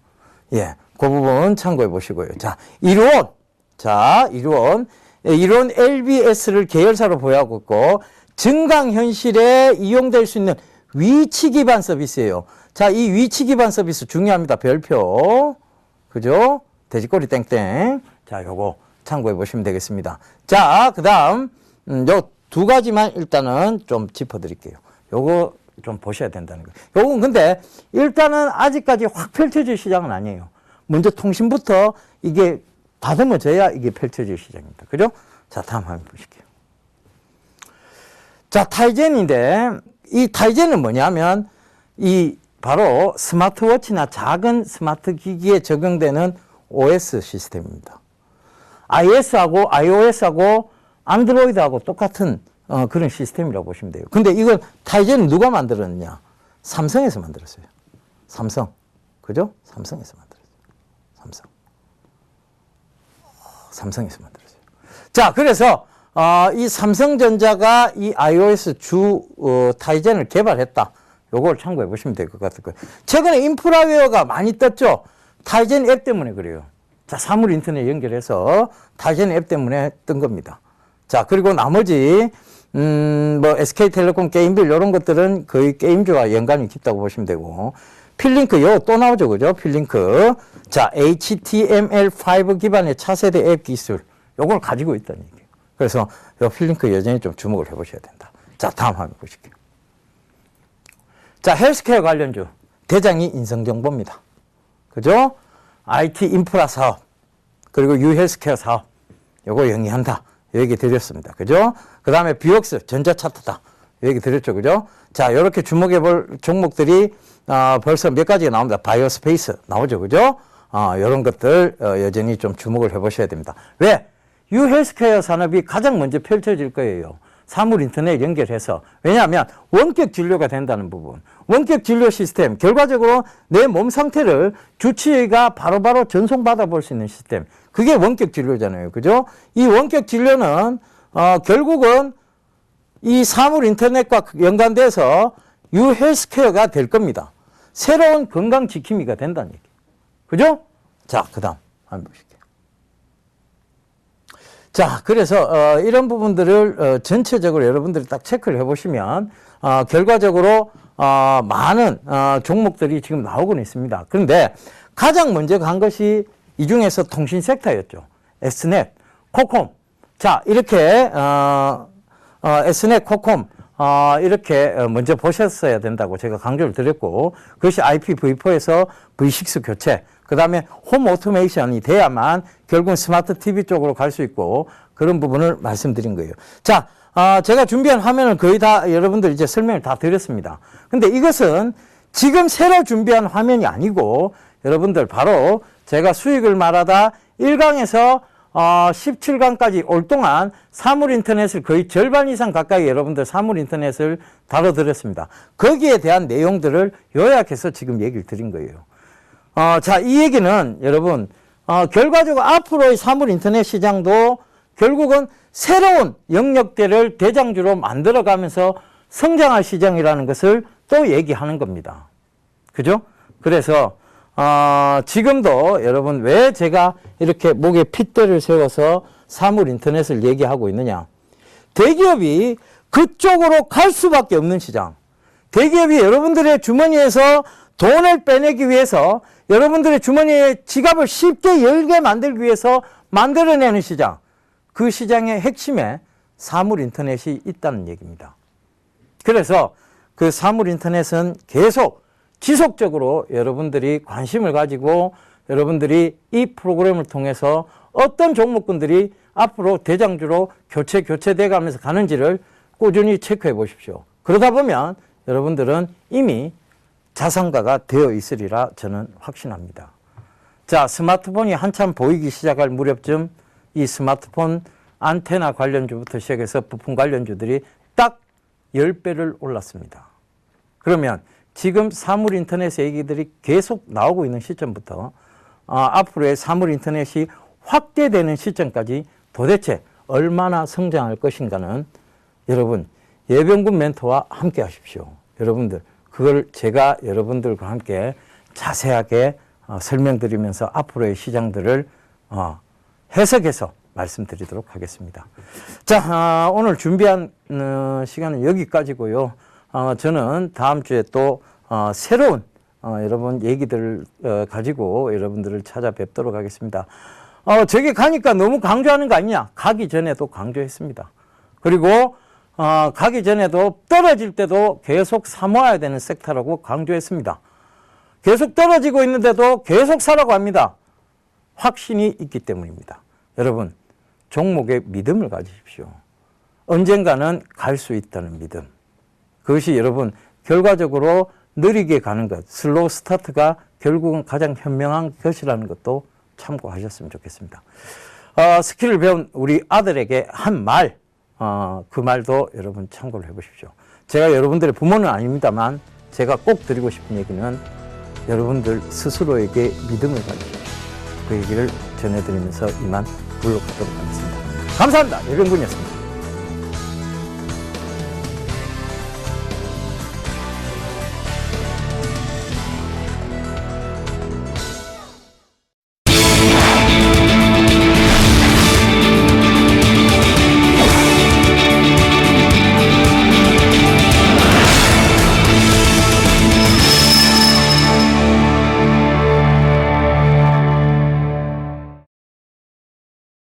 예, 그 부분 참고해 보시고요. 자, 이루온. 자, 이루온 LBS를 계열사로 보유하고 있고, 증강현실에 이용될 수 있는 위치 기반 서비스예요. 자, 이 위치 기반 서비스 중요합니다. 별표. 그죠? 돼지꼬리 땡땡. 자, 요거 참고해 보시면 되겠습니다. 자, 그 다음, 요 두 가지만 일단은 좀 짚어드릴게요. 요거 좀 보셔야 된다는 거예요. 요건 근데 일단은 아직까지 확 펼쳐질 시장은 아니에요. 먼저 통신부터 이게 다듬어져야 이게 펼쳐질 시장입니다. 그죠? 자, 다음 화면 보실게요. 자, 타이젠인데, 이 타이젠은 뭐냐면, 이 바로 스마트워치나 작은 스마트 기기에 적용되는 OS 시스템입니다. iOS하고 안드로이드하고 똑같은 그런 시스템이라고 보시면 돼요. 근데 이건 타이젠은 누가 만들었느냐? 삼성에서 만들었어요. 삼성. 그죠? 삼성에서 만들었어요. 삼성에서 만들었어요. 자, 그래서 이 삼성전자가 이 iOS 타이젠을 개발했다. 요걸 참고해 보시면 될 것 같을 거예요. 최근에 인프라웨어가 많이 떴죠. 타이젠 앱 때문에 그래요. 자, 사물 인터넷 연결해서 타이젠 앱 때문에 뜬 겁니다. 자, 그리고 나머지 뭐 SK텔레콤 게임빌 이런 것들은 거의 게임주와 연관이 깊다고 보시면 되고, 필링크 요 또 나오죠, 그죠? 필링크. 자, HTML5 기반의 차세대 앱 기술 요걸 가지고 있다는 얘기예요. 그래서 요 필링크 여전히 좀 주목을 해보셔야 된다. 자, 다음 화면 보실게요. 자, 헬스케어 관련주 대장이 인성정보입니다. 그죠? IT 인프라 사업 그리고 유헬스케어 사업 요거 영위한다. 요 얘기 드렸습니다. 그죠? 그 다음에 비옥스 전자차트다. 요 얘기 드렸죠. 그죠? 자, 요렇게 주목해 볼 종목들이 벌써 몇 가지가 나옵니다. 바이오스페이스 나오죠. 그죠? 요런 것들 여전히 좀 주목을 해 보셔야 됩니다. 왜? 유헬스케어 산업이 가장 먼저 펼쳐질 거예요. 사물 인터넷 연결해서. 왜냐하면 원격 진료가 된다는 부분. 원격 진료 시스템. 결과적으로 내 몸 상태를 주치의가 바로바로 전송받아 볼 수 있는 시스템. 그게 원격 진료잖아요. 그죠? 이 원격 진료는 결국은 이 사물 인터넷과 연관돼서 유헬스케어가 될 겁니다. 새로운 건강 지킴이가 된다는 얘기. 그죠? 자, 그 다음 한번 보실게요. 자, 그래서 이런 부분들을 전체적으로 여러분들이 딱 체크를 해보시면 결과적으로 많은 종목들이 지금 나오고는 있습니다. 그런데 가장 먼저 간 것이 이 중에서 통신 섹터였죠. Snet, 코콤. 자, 이렇게 Snet, 코콤 이렇게 먼저 보셨어야 된다고 제가 강조를 드렸고, 그것이 IPv4에서 V6 교체, 그 다음에 홈 오토메이션이 돼야만 결국은 스마트 TV 쪽으로 갈 수 있고, 그런 부분을 말씀드린 거예요. 자, 제가 준비한 화면을 거의 다 여러분들 이제 설명을 다 드렸습니다. 근데 이것은 지금 새로 준비한 화면이 아니고, 여러분들 바로 제가 수익을 말하다 1강에서 17강까지 올 동안 사물 인터넷을 거의 절반 이상 가까이 여러분들 사물 인터넷을 다뤄드렸습니다. 거기에 대한 내용들을 요약해서 지금 얘기를 드린 거예요. 자, 이 얘기는 여러분, 결과적으로 앞으로의 사물 인터넷 시장도 결국은 새로운 영역대를 대장주로 만들어가면서 성장할 시장이라는 것을 또 얘기하는 겁니다. 그죠? 그래서 지금도 여러분 왜 제가 이렇게 목에 핏대를 세워서 사물 인터넷을 얘기하고 있느냐. 대기업이 그쪽으로 갈 수밖에 없는 시장. 대기업이 여러분들의 주머니에서 돈을 빼내기 위해서 여러분들의 주머니에 지갑을 쉽게 열게 만들기 위해서 만들어내는 시장. 그 시장의 핵심에 사물 인터넷이 있다는 얘기입니다. 그래서 그 사물 인터넷은 계속 지속적으로 여러분들이 관심을 가지고 여러분들이 이 프로그램을 통해서 어떤 종목군들이 앞으로 대장주로 교체돼 가면서 가는지를 꾸준히 체크해 보십시오. 그러다 보면 여러분들은 이미 자산가가 되어 있으리라 저는 확신합니다. 자, 스마트폰이 한참 보이기 시작할 무렵쯤 이 스마트폰 안테나 관련주부터 시작해서 부품 관련주들이 딱 10배를 올랐습니다. 그러면 지금 사물 인터넷 얘기들이 계속 나오고 있는 시점부터 앞으로의 사물 인터넷이 확대되는 시점까지 도대체 얼마나 성장할 것인가는 여러분 예병군 멘토와 함께 하십시오. 여러분들 그걸 제가 여러분들과 함께 자세하게 설명드리면서 앞으로의 시장들을 해석해서 말씀드리도록 하겠습니다. 자, 오늘 준비한 시간은 여기까지고요. 저는 다음 주에 또 새로운 여러분 얘기들을 가지고 여러분들을 찾아뵙도록 하겠습니다. 저기 가니까 너무 강조하는 거 아니냐? 가기 전에도 강조했습니다. 그리고 가기 전에도 떨어질 때도 계속 사모아야 되는 섹터라고 강조했습니다. 계속 떨어지고 있는데도 계속 사라고 합니다. 확신이 있기 때문입니다. 여러분, 종목에 믿음을 가지십시오. 언젠가는 갈 수 있다는 믿음. 그것이 여러분 결과적으로 느리게 가는 것, 슬로우 스타트가 결국은 가장 현명한 것이라는 것도 참고하셨으면 좋겠습니다. 스킬을 배운 우리 아들에게 한 말 그 말도 여러분 참고를 해보십시오. 제가 여러분들의 부모는 아닙니다만 제가 꼭 드리고 싶은 얘기는 여러분들 스스로에게 믿음을 가지십시오. 그 얘기를 전해드리면서 이만 물러가도록 하겠습니다. 감사합니다. 예병군이었습니다.